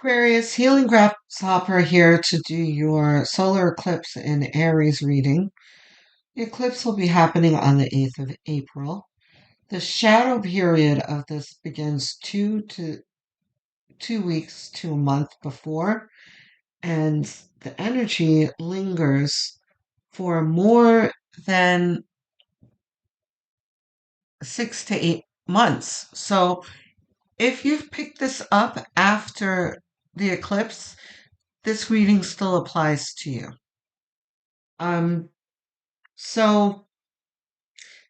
Aquarius, Healing Grasshopper here to do your solar eclipse in Aries reading. The eclipse will be happening on the 8th of April. The shadow period of this begins 2 weeks to a month before, and the energy lingers for more than 6 to 8 months. So if you've picked this up after the eclipse, this reading still applies to you. Um, so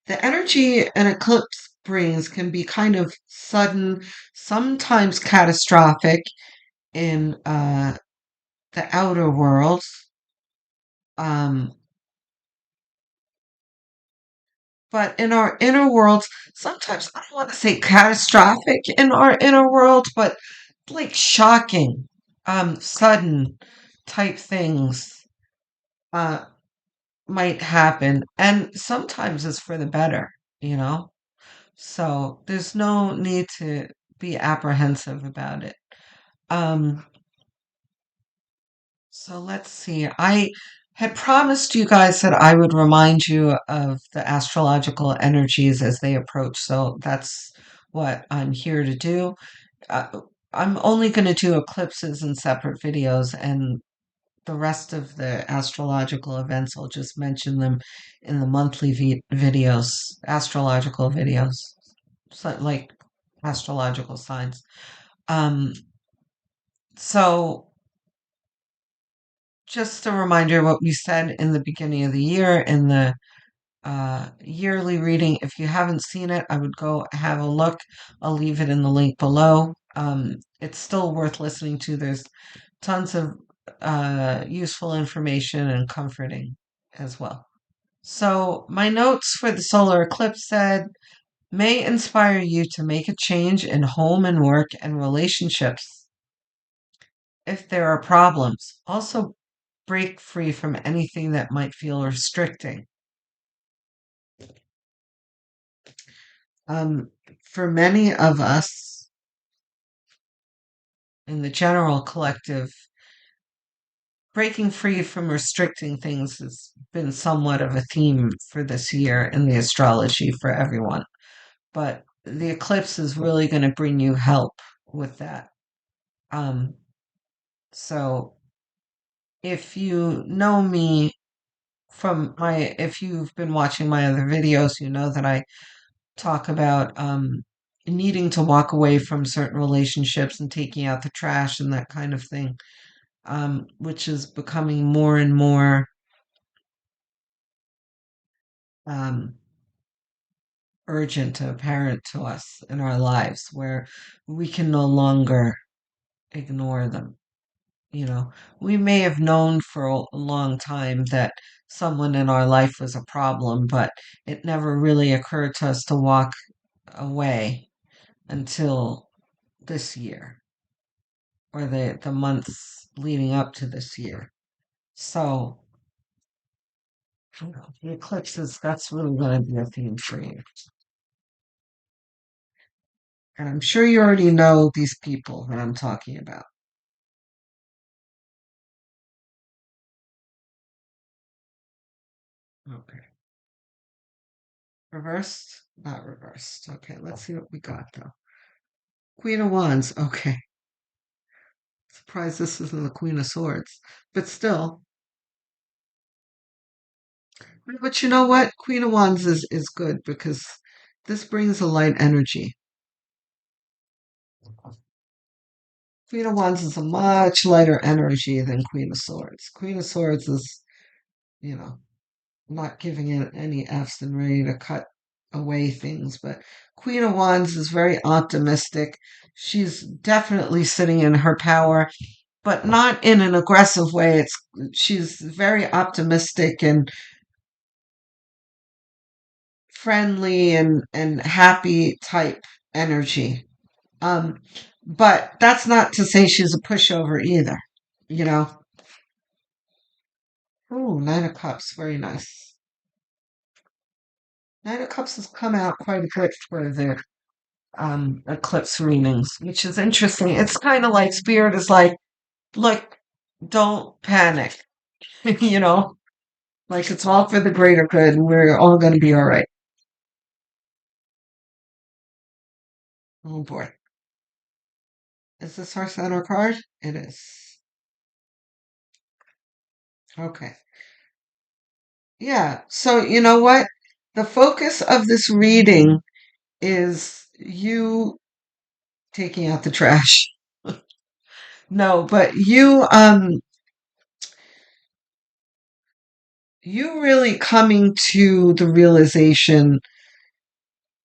the energy an eclipse brings can be kind of sudden, sometimes catastrophic in the outer world. Um, but in our inner worlds, sometimes I don't want to say catastrophic in our inner world, but like shocking, sudden type things uh, might happen. And sometimes it's for the better, you know? So there's no need to be apprehensive about it. Um, so let's see. I had promised you guys that I would remind you of the astrological energies as they approach. So that's what I'm here to do. Uh, I'm only going to do eclipses in separate videos, and the rest of the astrological events, I'll just mention them in the monthly videos, astrological videos, so, like astrological signs. Um, so just a reminder what we said in the beginning of the year in the yearly reading. If you haven't seen it, I would go have a look. I'll leave it in the link below. It's still worth listening to. There's tons of useful information and comforting as well. So, my notes for the solar eclipse said, may inspire you to make a change in home and work and relationships if there are problems. Also, break free from anything that might feel restricting. Um, for many of us in the general collective, breaking free from restricting things has been somewhat of a theme for this year in the astrology for everyone. But the eclipse is really going to bring you help with that. Um, so if you know me if you've been watching my other videos, you know that I talk about needing to walk away from certain relationships and taking out the trash and that kind of thing, which is becoming more and more um, urgent and apparent to us in our lives, where we can no longer ignore them. You know, we may have known for a long time that someone in our life was a problem, but it never really occurred to us to walk away until this year or the months leading up to this year. So, you know, the eclipses, that's really going to be a theme for you. And I'm sure you already know these people that I'm talking about. Okay. Reversed? Not reversed. Okay, let's see what we got though. Queen of Wands. Okay. Surprised this isn't the Queen of Swords. But still. But you know what? Queen of Wands is good because this brings a light energy. Queen of Wands is a much lighter energy than Queen of Swords. Queen of Swords is, you know, not giving it any F's and ready to cut away things. But Queen of Wands is very optimistic. She's definitely sitting in her power, but not in an aggressive way. She's very optimistic and friendly and happy type energy. Um, but that's not to say she's a pushover either, you know. Oh, Nine of Cups, very nice. Nine of Cups has come out quite a bit for the eclipse readings, which is interesting. It's kind of like spirit is like, look, don't panic, you know, like it's all for the greater good. And we're all going to be all right. Oh boy. Is this our center card? It is. Okay. Yeah. So, you know what? The focus of this reading is you taking out the trash. No, but you really coming to the realization,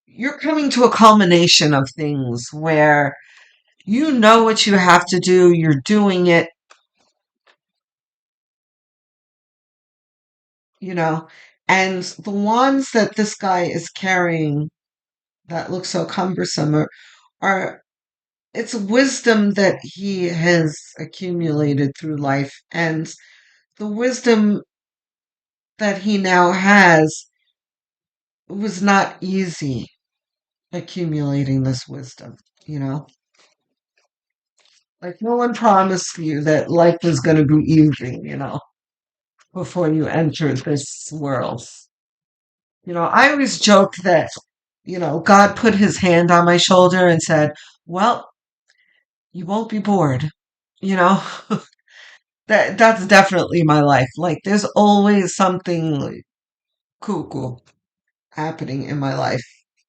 you're coming to a culmination of things where you know what you have to do, you're doing it, you know, and the wands that this guy is carrying that look so cumbersome are it's wisdom that he has accumulated through life, and the wisdom that he now has was not easy accumulating this wisdom, you know? Like no one promised you that life was going to be easy, you know, before you entered this world. You know, I always joke that, you know, God put his hand on my shoulder and said, well, you won't be bored. You know, that's definitely my life. Like there's always something like, cool happening in my life,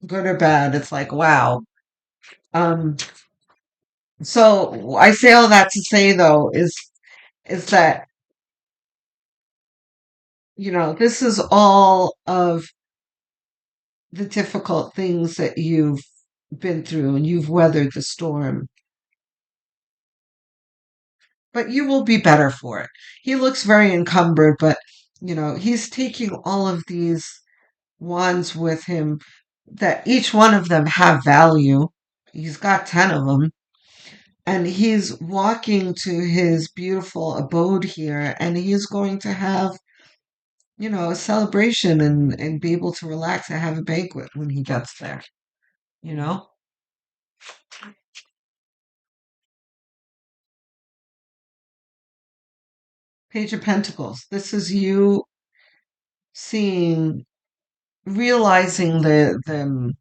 good or bad. It's like, wow. Um, so I say all that to say though is that, you know, this is all of the difficult things that you've been through and you've weathered the storm, but you will be better for it. He looks very encumbered, but you know, he's taking all of these wands with him that each one of them have value. He's got 10 of them, and he's walking to his beautiful abode here, and he's going to have, you know, a celebration and be able to relax and have a banquet when he gets there, you know? Page of Pentacles. This is you seeing, realizing the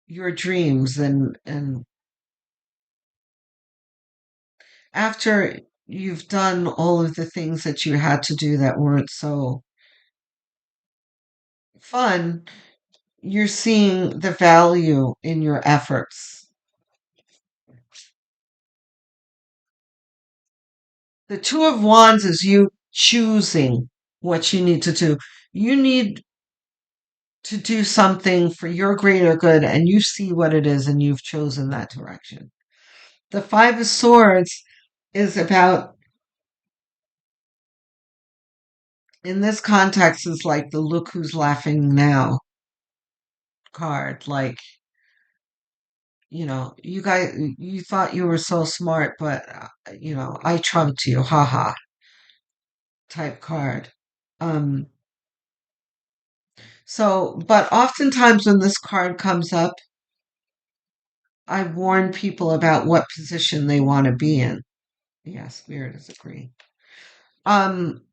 your dreams and after you've done all of the things that you had to do that weren't so fun, you're seeing the value in your efforts. The Two of Wands is you choosing what you need to do. You need to do something for your greater good, and you see what it is, and you've chosen that direction. The Five of Swords is about, in this context, is like the look who's laughing now card. Like, you know, you guys, you thought you were so smart, but, you know, I trumped you, haha, type card. Um, so, but oftentimes when this card comes up, I warn people about what position they want to be in. Yeah, Spirit is agreeing. Um,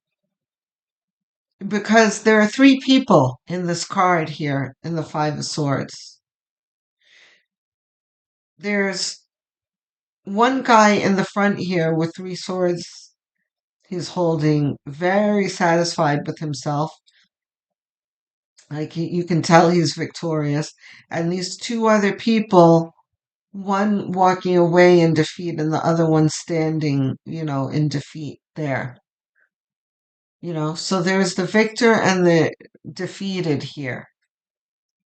because there are three people in this card here in the Five of Swords. There's one guy in the front here with three swords he's holding, very satisfied with himself. Like you can tell he's victorious. And these two other people, one walking away in defeat and the other one standing, you know, in defeat there. You know, so there's the victor and the defeated here.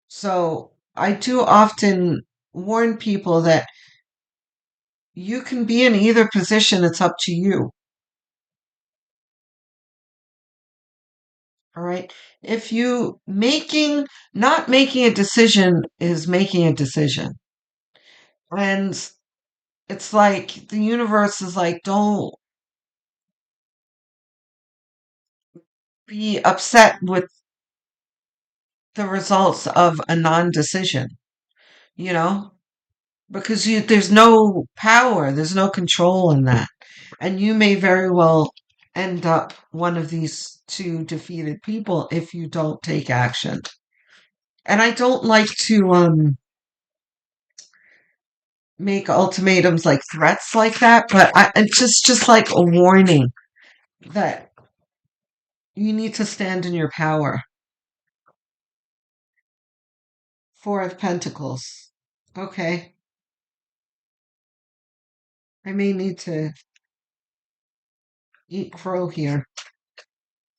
So I do often warn people that you can be in either position, it's up to you. All right. If you not making a decision is making a decision. And it's like the universe is like, don't be upset with the results of a non-decision, you know, because there's no power, there's no control in that. And you may very well end up one of these two defeated people if you don't take action. And I don't like to make ultimatums like threats like that, but it's just like a warning that you need to stand in your power. Four of Pentacles. Okay. I may need to eat crow here.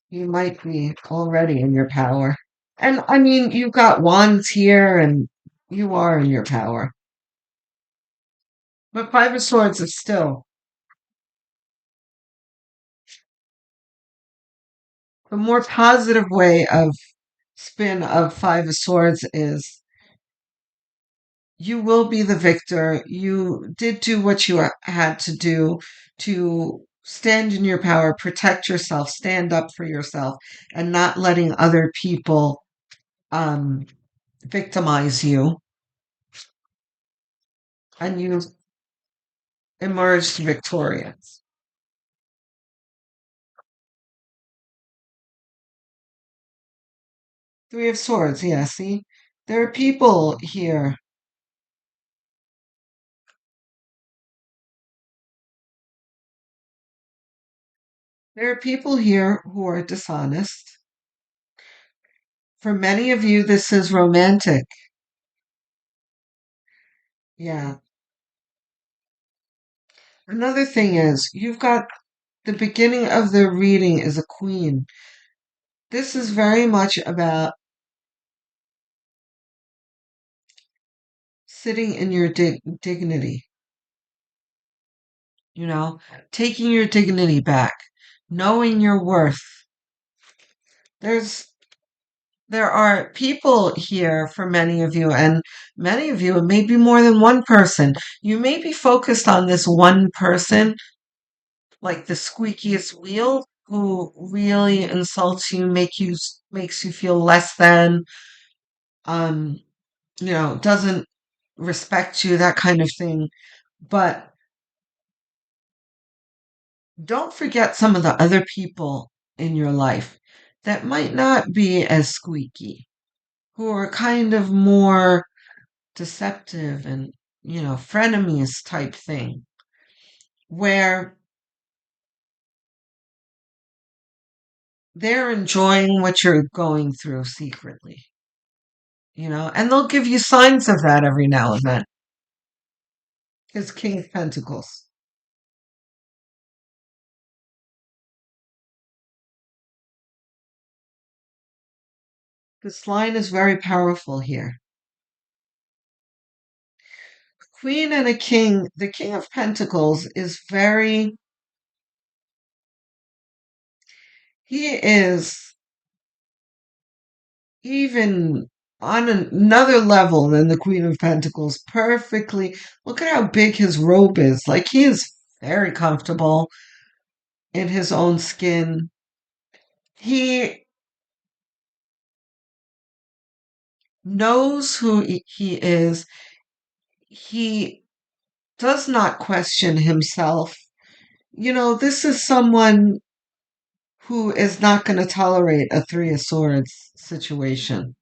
You might be already in your power. And I mean, you've got wands here and you are in your power. But Five of Swords is still the more positive way of spin of Five of Swords is you will be the victor. You did do what you had to do to stand in your power, protect yourself, stand up for yourself, and not letting other people um, victimize you. And you emerged victorious. Three of Swords, yeah, see? There are people here. There are people here who are dishonest. For many of you, this is romantic. Yeah. Another thing is, you've got the beginning of the reading is a queen. This is very much about sitting in your dignity, you know, taking your dignity back, knowing your worth. There's there are people here for many of you, and many of you, it may be more than one person. You may be focused on this one person, like the squeakiest wheel, who really insults you, makes you feel less than, um, doesn't respect you, that kind of thing. But don't forget some of the other people in your life that might not be as squeaky, who are kind of more deceptive and, frenemies type thing, where they're enjoying what you're going through secretly, and they'll give you signs of that every now and then. Is King of Pentacles. This line is very powerful here. Queen and a king, the King of Pentacles is he is even on another level than the Queen of Pentacles. Perfectly. Look at how big his robe is. Like, he is very comfortable in his own skin. He knows who he is. He does not question himself. This is someone who is not going to tolerate a Three of Swords situation.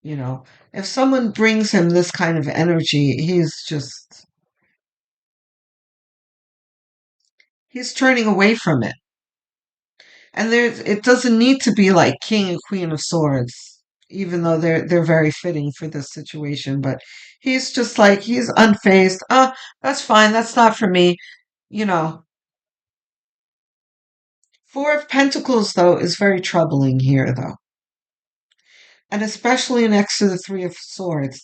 If someone brings him this kind of energy, he's turning away from it. And it doesn't need to be like King and Queen of Swords, even though they're very fitting for this situation. But he's just like, he's unfazed. That's fine. That's not for me. You know. Four of Pentacles, though, is very troubling here, though. And especially next to the Three of Swords.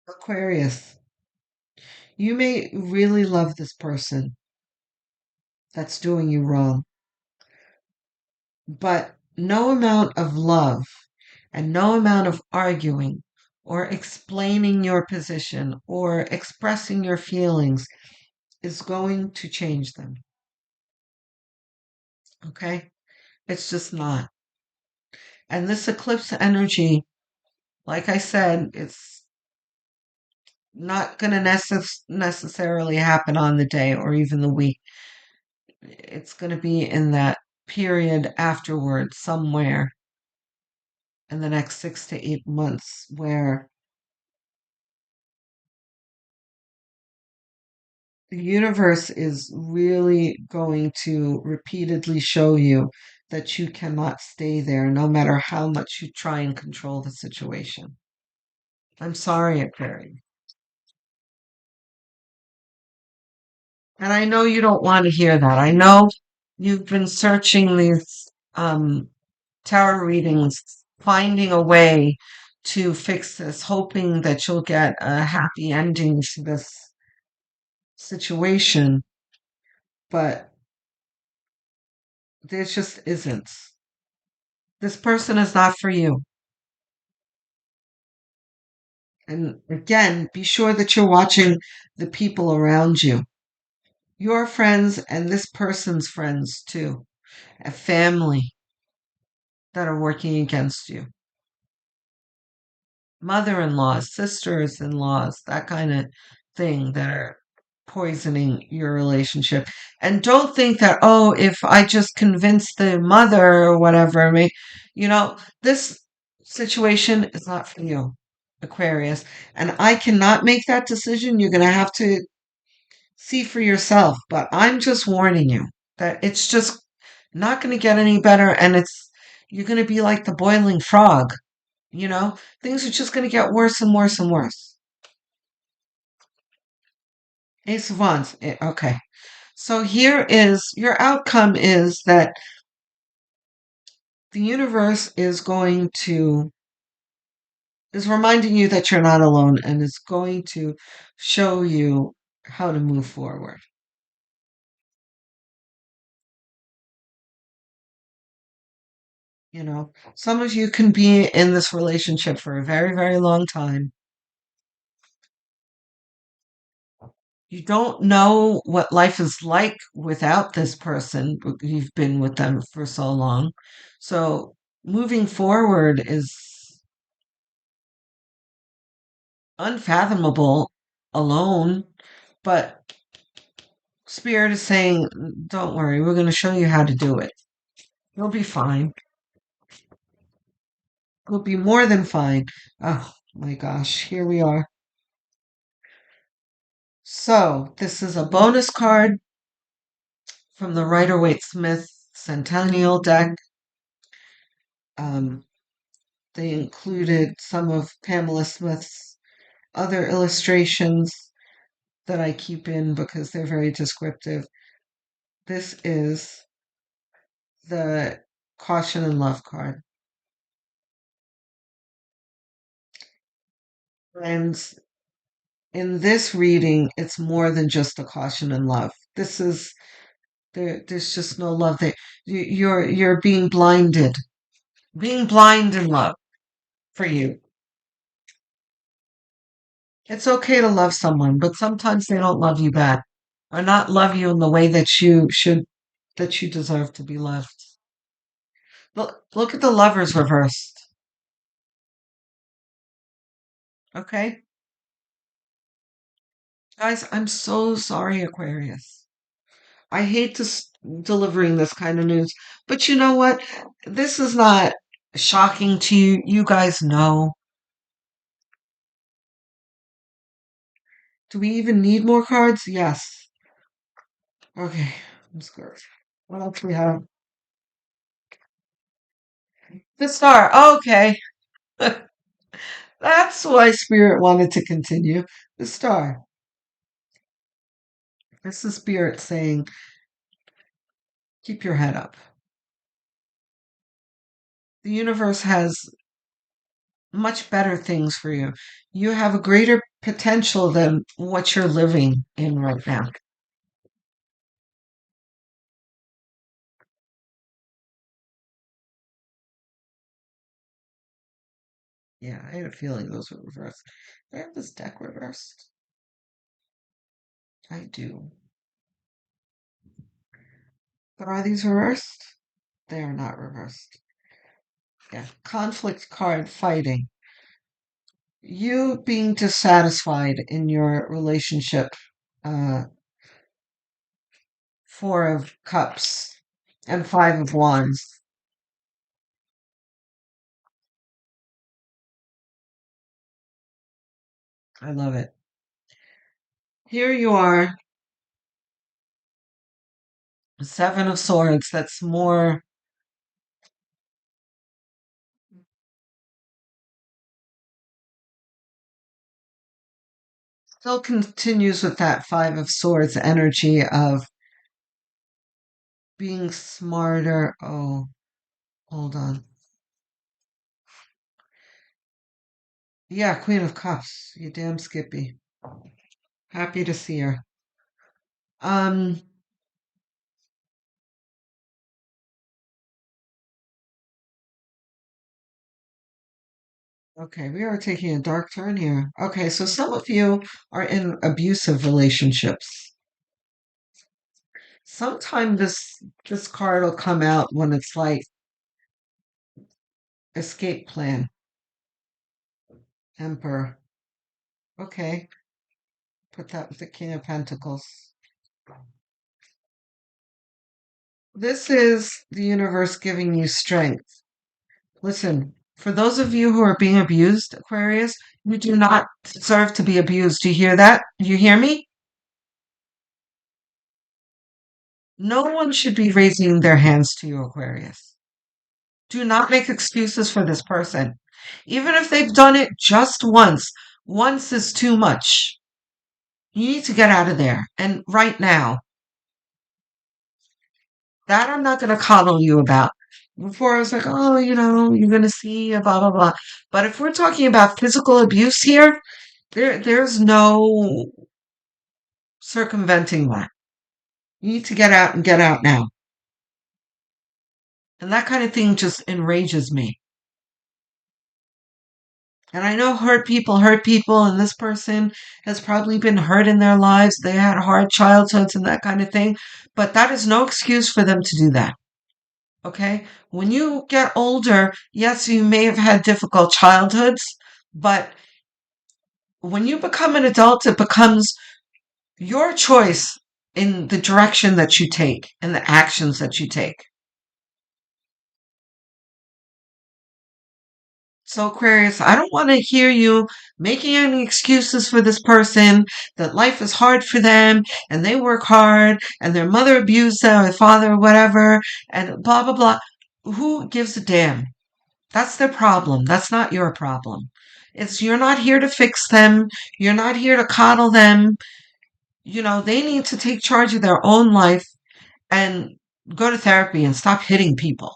Aquarius. You may really love this person that's doing you wrong. But no amount of love and no amount of arguing or explaining your position or expressing your feelings is going to change them. Okay? It's just not. And this eclipse energy, like I said, it's not going to necessarily happen on the day or even the week. It's going to be in that period afterwards, somewhere in the next 6 to 8 months, where the universe is really going to repeatedly show you that you cannot stay there no matter how much you try and control the situation. I'm sorry, Aquarius. And I know you don't want to hear that. I know you've been searching these um, tarot readings, finding a way to fix this, hoping that you'll get a happy ending to this situation, but there just isn't. This person is not for you. And again, be sure that you're watching the people around you, your friends and this person's friends too, a family that are working against you, mother-in-laws, sisters-in-laws, that kind of thing that are poisoning your relationship. And don't think that, oh, if I just convince the mother or whatever, this situation is not for you, Aquarius. And I cannot make that decision. You're going to have to see for yourself. But I'm just warning you that it's just not going to get any better. And you're going to be like the boiling frog. Things are just going to get worse and worse and worse. Ace of Wands. Okay. So here is your outcome is that the universe is reminding you that you're not alone and is going to show you how to move forward. Some of you can be in this relationship for a very, very long time. You don't know what life is like without this person. You've been with them for so long. So moving forward is unfathomable alone, but Spirit is saying, don't worry, we're going to show you how to do it. You'll be fine. You'll be more than fine. Oh my gosh, here we are. So, this is a bonus card from the Rider-Waite-Smith Centennial deck. Um, they included some of Pamela Smith's other illustrations that I keep in because they're very descriptive. This is the Caution and Love card. And in this reading, it's more than just a caution and love. There's just no love there. You're being blinded, being blind in love for you. It's okay to love someone, but sometimes they don't love you back, or not love you in the way that you deserve to be loved. Look at the lovers reversed. Okay, guys, I'm so sorry, Aquarius. I hate delivering this kind of news, but you know what? This is not shocking to you. You guys know. Do we even need more cards? Yes. Okay, I'm scared. What else we have? The star. Okay. That's why Spirit wanted to continue. The star. This is Spirit saying, keep your head up. The universe has much better things for you. You have a greater potential than what you're living in right now. Yeah, I had a feeling those were reversed. Do I have this deck reversed? I do. But are these reversed? they are not reversed. Yeah. Conflict card, fighting. You being dissatisfied in your relationship. Uh, Four of Cups and Five of Wands. I love it. Here you are, Seven of Swords. That's more, still continues with that Five of Swords energy of being smarter. Oh, hold on. Yeah, Queen of Cups. You damn Skippy. Happy to see her. Um, okay, we are taking a dark turn here. Okay, so some of you are in abusive relationships. Sometime this card will come out when it's like escape plan, Emperor. Okay, put that with the King of Pentacles. This is the universe giving you strength. Listen, for those of you who are being abused, Aquarius, you do not deserve to be abused. Do you hear that? Do you hear me? No one should be raising their hands to you, Aquarius. Do not make excuses for this person. Even if they've done it just once is too much. You need to get out of there. And right now, that I'm not going to coddle you about. Before I was like, oh, you're going to see, blah, blah, blah. But if we're talking about physical abuse here, there's no circumventing that. You need to get out and get out now. And that kind of thing just enrages me. And I know hurt people, and this person has probably been hurt in their lives. They had hard childhoods and that kind of thing. But that is no excuse for them to do that. Okay? When you get older, yes, you may have had difficult childhoods, but when you become an adult, it becomes your choice in the direction that you take and the actions that you take. So, Aquarius, I don't want to hear you making any excuses for this person, that life is hard for them and they work hard and their mother abused them, their father, or whatever, and blah, blah, blah. Who gives a damn? That's their problem. That's not your problem. You're not here to fix them. You're not here to coddle them. They need to take charge of their own life and go to therapy and stop hitting people.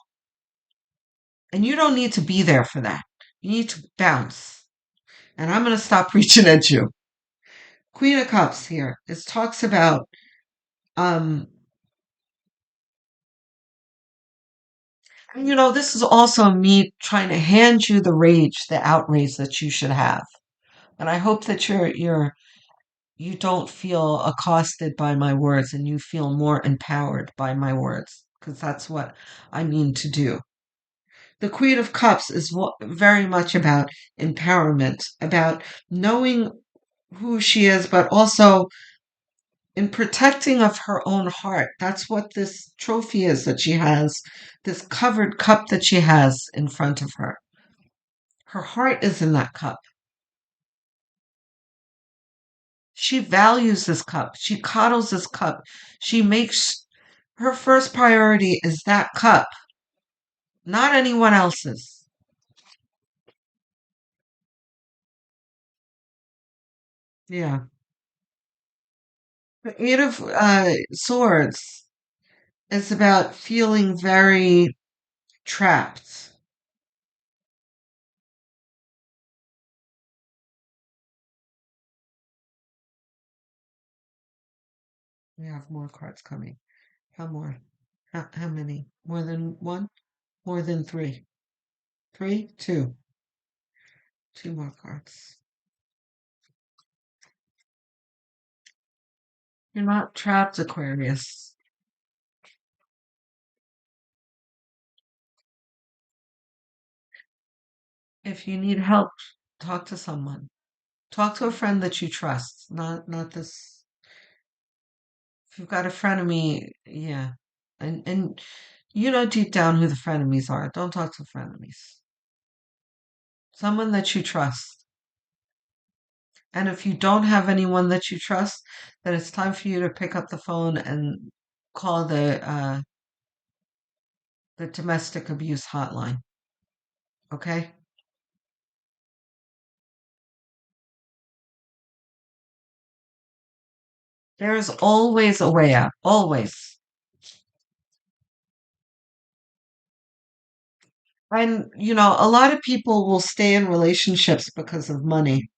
And you don't need to be there for that. You need to bounce. And I'm going to stop preaching at you. Queen of Cups here. It talks about, um, this is also me trying to hand you the rage, the outrage that you should have. And I hope that you don't feel accosted by my words and you feel more empowered by my words, because that's what I mean to do. The Queen of Cups is very much about empowerment, about knowing who she is, but also in protecting of her own heart. That's what this trophy is that she has, this covered cup that she has in front of her. Her heart is in that cup. She values this cup. She coddles this cup. She makes her first priority is that cup, not anyone else's. Yeah. The Eight of Swords is about feeling very trapped. We have more cards coming. How more? How many? More than one? More than three? Three? Two. Two more cards. You're not trapped, Aquarius. If you need help, talk to someone. Talk to a friend that you trust, not this. If you've got a frenemy, yeah, and you know deep down who the frenemies are. Don't talk to frenemies. Someone that you trust. And if you don't have anyone that you trust, then it's time for you to pick up the phone and call the domestic abuse hotline. Okay? There's always a way out. Always. And, a lot of people will stay in relationships because of money.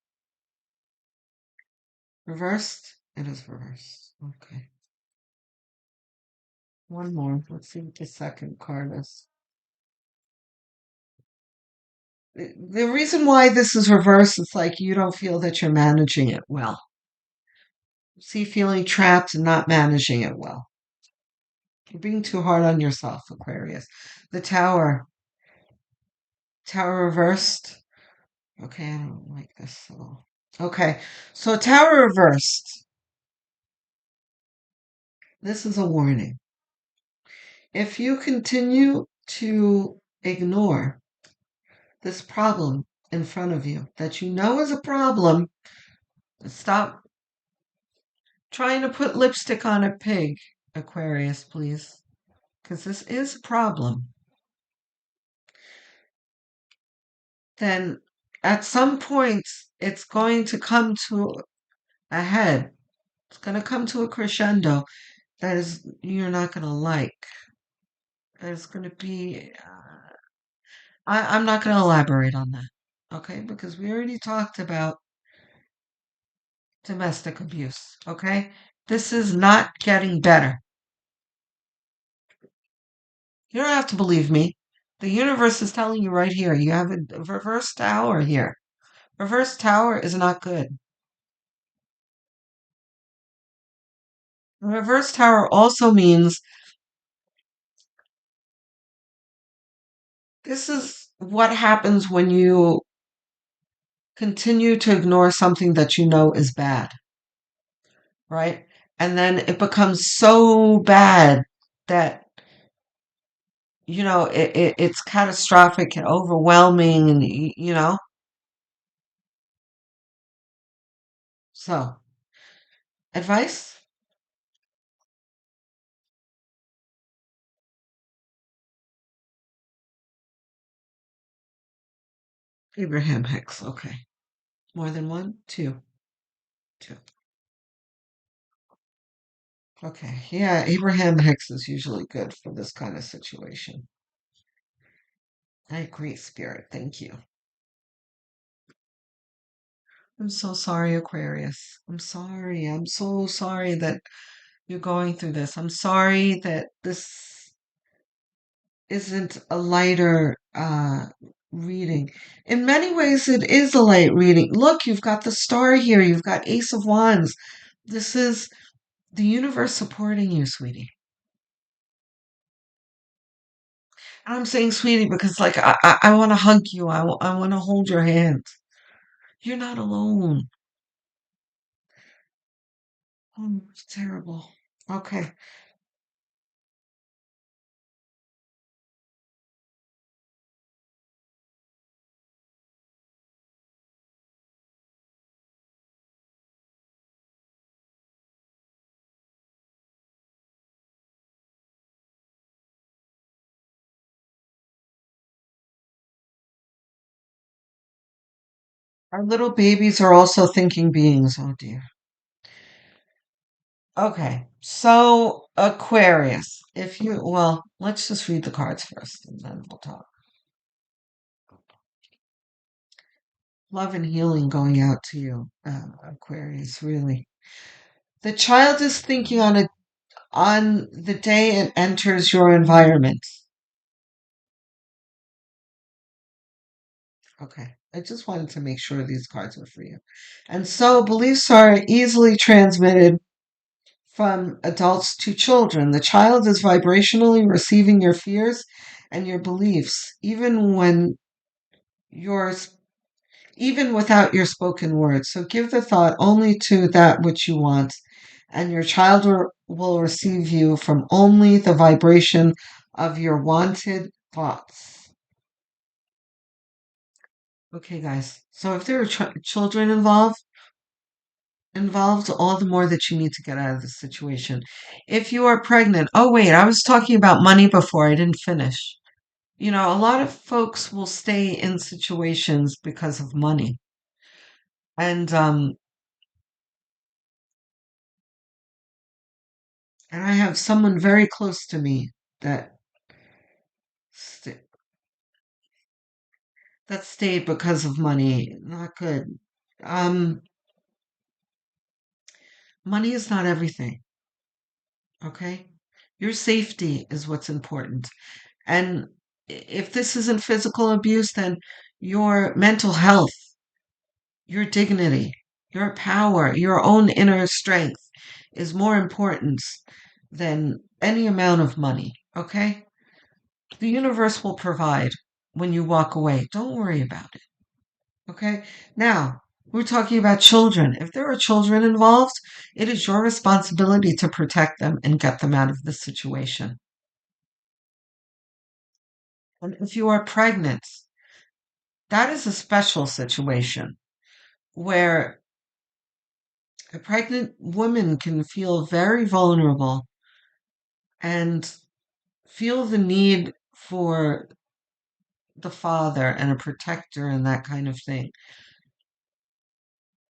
Reversed? It is reversed. Okay. One more. Let's see what the second card is. The reason why this is reversed is like you don't feel that you're managing it well. See, feeling trapped and not managing it well. You're being too hard on yourself, Aquarius. The Tower. Tower reversed. Okay, I don't like this at all. Okay, so Tower reversed. This is a warning. If you continue to ignore this problem in front of you that you know is a problem, stop trying to put lipstick on a pig, Aquarius, please, because this is a problem. Then at some point, it's going to come to a head. It's going to come to a crescendo that is you're not going to like. It's going to be. I'm not going to elaborate on that, okay? Because we already talked about domestic abuse, okay? This is not getting better. You don't have to believe me. The universe is telling you right here. You have a reverse tower here. Reverse tower is not good. Reverse tower also means this is what happens when you continue to ignore something that you know is bad, right? And then it becomes so bad that it's catastrophic and overwhelming, and so advice. Abraham Hicks. Okay, more than one, two, two. Okay, yeah, Abraham Hicks is usually good for this kind of situation. I agree, Spirit. Thank you. I'm so sorry, Aquarius. I'm sorry. I'm so sorry that you're going through this. I'm sorry that this isn't a lighter reading. In many ways, it is a light reading. Look, you've got the star here. You've got Ace of Wands. This is the universe supporting you, sweetie. And I'm saying sweetie because, like, I want to hug you. I want to hold your hand. You're not alone. Oh, it's terrible. Okay. Our little babies are also thinking beings. Oh, dear. Okay, so Aquarius, let's just read the cards first and then we'll talk. Love and healing going out to you, Aquarius, really. The child is thinking on the day it enters your environment. Okay, I just wanted to make sure these cards were for you. And so beliefs are easily transmitted from adults to children. The child is vibrationally receiving your fears and your beliefs, even when yours, even without your spoken words. So give the thought only to that which you want, and your child will receive you from only the vibration of your wanted thoughts. Okay, guys. So if there are children involved, all the more that you need to get out of this situation. If you are pregnant, oh wait, I was talking about money before. I didn't finish. A lot of folks will stay in situations because of money. And and I have someone very close to me that st- that stayed because of money. Not good. Um, Money is not everything, okay? Your safety is what's important. And if this isn't physical abuse, then your mental health, your dignity, your power, your own inner strength is more important than any amount of money, okay? The universe will provide when you walk away. Don't worry about it, okay? Now, we're talking about children. If there are children involved, it is your responsibility to protect them and get them out of the situation. And if you are pregnant, that is a special situation where a pregnant woman can feel very vulnerable and feel the need for the father and a protector and that kind of thing.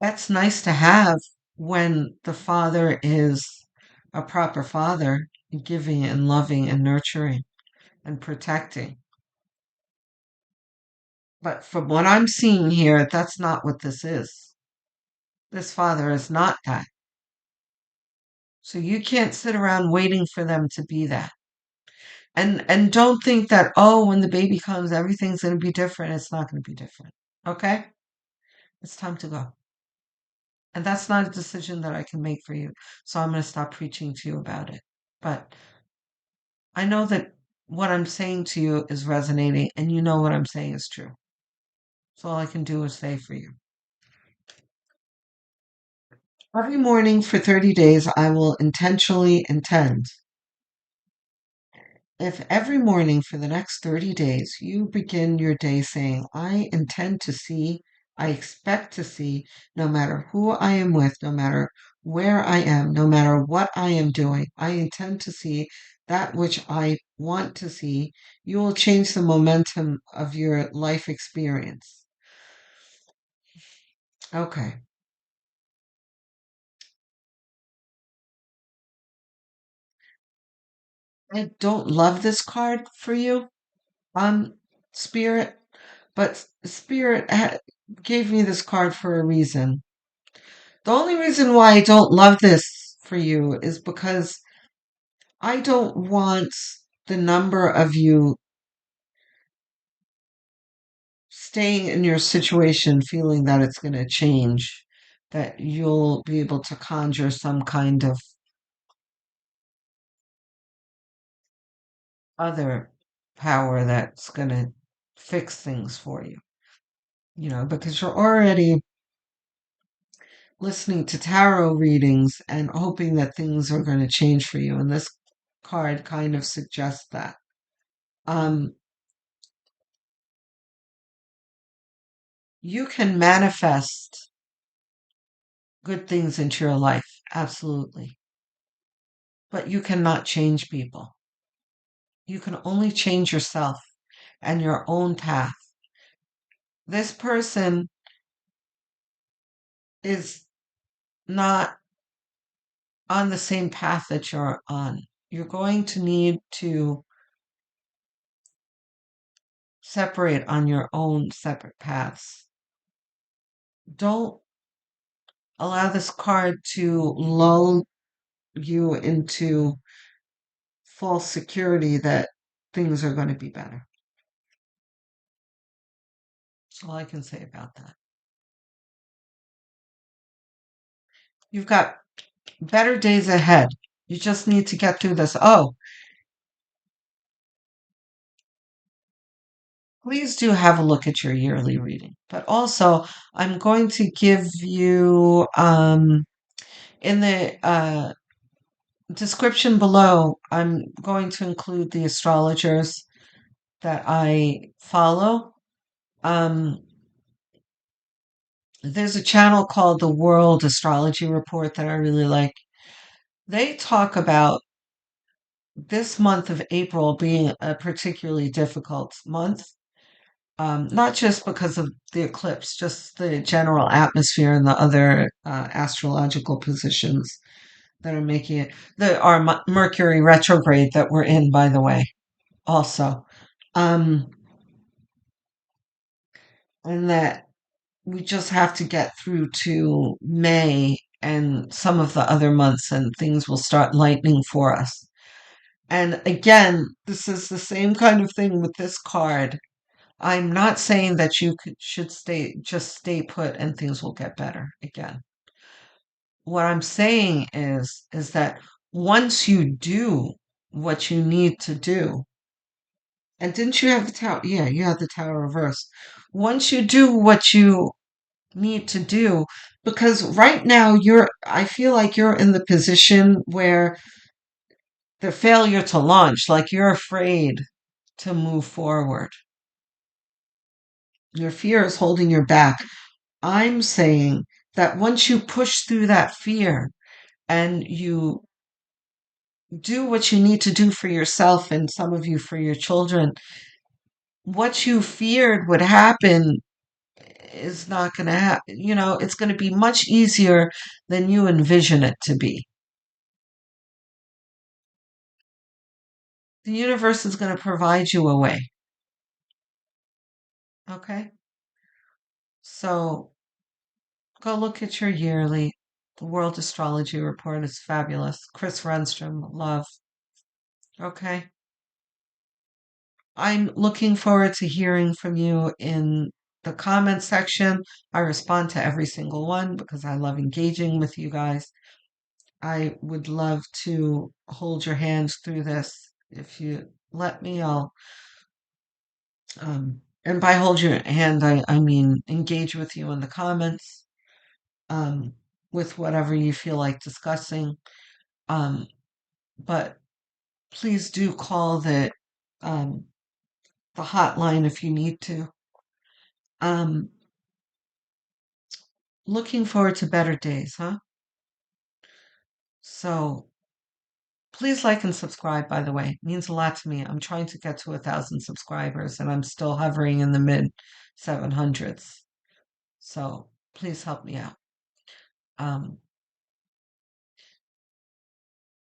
That's nice to have when the father is a proper father, giving and loving and nurturing and protecting. But from what I'm seeing here, that's not what this is. This father is not that. So you can't sit around waiting for them to be that. And don't think that, oh, when the baby comes, everything's going to be different. It's not going to be different. Okay? It's time to go. And that's not a decision that I can make for you. So I'm going to stop preaching to you about it. But I know that what I'm saying to you is resonating, and you know what I'm saying is true. So all I can do is say for you. Every morning for 30 days, I will intentionally intend. If every morning for the next 30 days you begin your day saying, I intend to see, I expect to see, no matter who I am with, no matter where I am, no matter what I am doing, I intend to see that which I want to see, you will change the momentum of your life experience. Okay. I don't love this card for you, Spirit, but Spirit gave me this card for a reason. The only reason why I don't love this for you is because I don't want the number of you staying in your situation feeling that it's going to change, that you'll be able to conjure some kind of other power that's going to fix things for you. Because you're already listening to tarot readings and hoping that things are going to change for you. And this card kind of suggests that. Um, you can manifest good things into your life, absolutely. But you cannot change people. You can only change yourself and your own path. This person is not on the same path that you're on. You're going to need to separate on your own separate paths. Don't allow this card to lull you into false security that things are going to be better. That's all I can say about that. You've got better days ahead. You just need to get through this. Oh, please do have a look at your yearly reading. But also, I'm going to give you in the description below, I'm going to include the astrologers that I follow. Um, there's a channel called the World Astrology Report that I really like. They talk about this month of April being a particularly difficult month, not just because of the eclipse, just the general atmosphere and the other astrological positions that are making it. Our Mercury retrograde that we're in, by the way, also. Um, and that we just have to get through to May and some of the other months, and things will start lightening for us. And again, this is the same kind of thing with this card. I'm not saying that you should stay put and things will get better again. What I'm saying is that once you do what you need to do, and didn't you have the tower? Yeah, you have the tower reversed. Once you do what you need to do, because right now I feel like you're in the position where the failure to launch, like you're afraid to move forward. Your fear is holding you back. I'm saying that once you push through that fear and you do what you need to do for yourself and some of you for your children, what you feared would happen is not going to happen. It's going to be much easier than you envision it to be. The universe is going to provide you a way. Okay? So go look at your yearly. The World Astrology Report is fabulous. Chris Renstrom, love. Okay? I'm looking forward to hearing from you in the comment section. I respond to every single one because I love engaging with you guys. I would love to hold your hands through this. If you let me, and by hold your hand, I mean engage with you in the comments, um, with whatever you feel like discussing. Um, but please do call um, the hotline if you need to. Um, Looking forward to better days, huh? So please like and subscribe, by the way. It means a lot to me. I'm trying to get to 1,000 subscribers and I'm still hovering in the mid 700s. So please help me out. Um,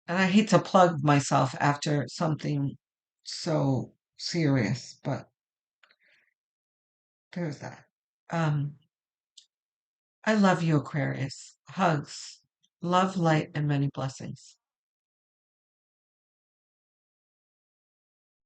and I hate to plug myself after something so serious, but there's that. Um, I love you, Aquarius. Hugs, love, light, and many blessings.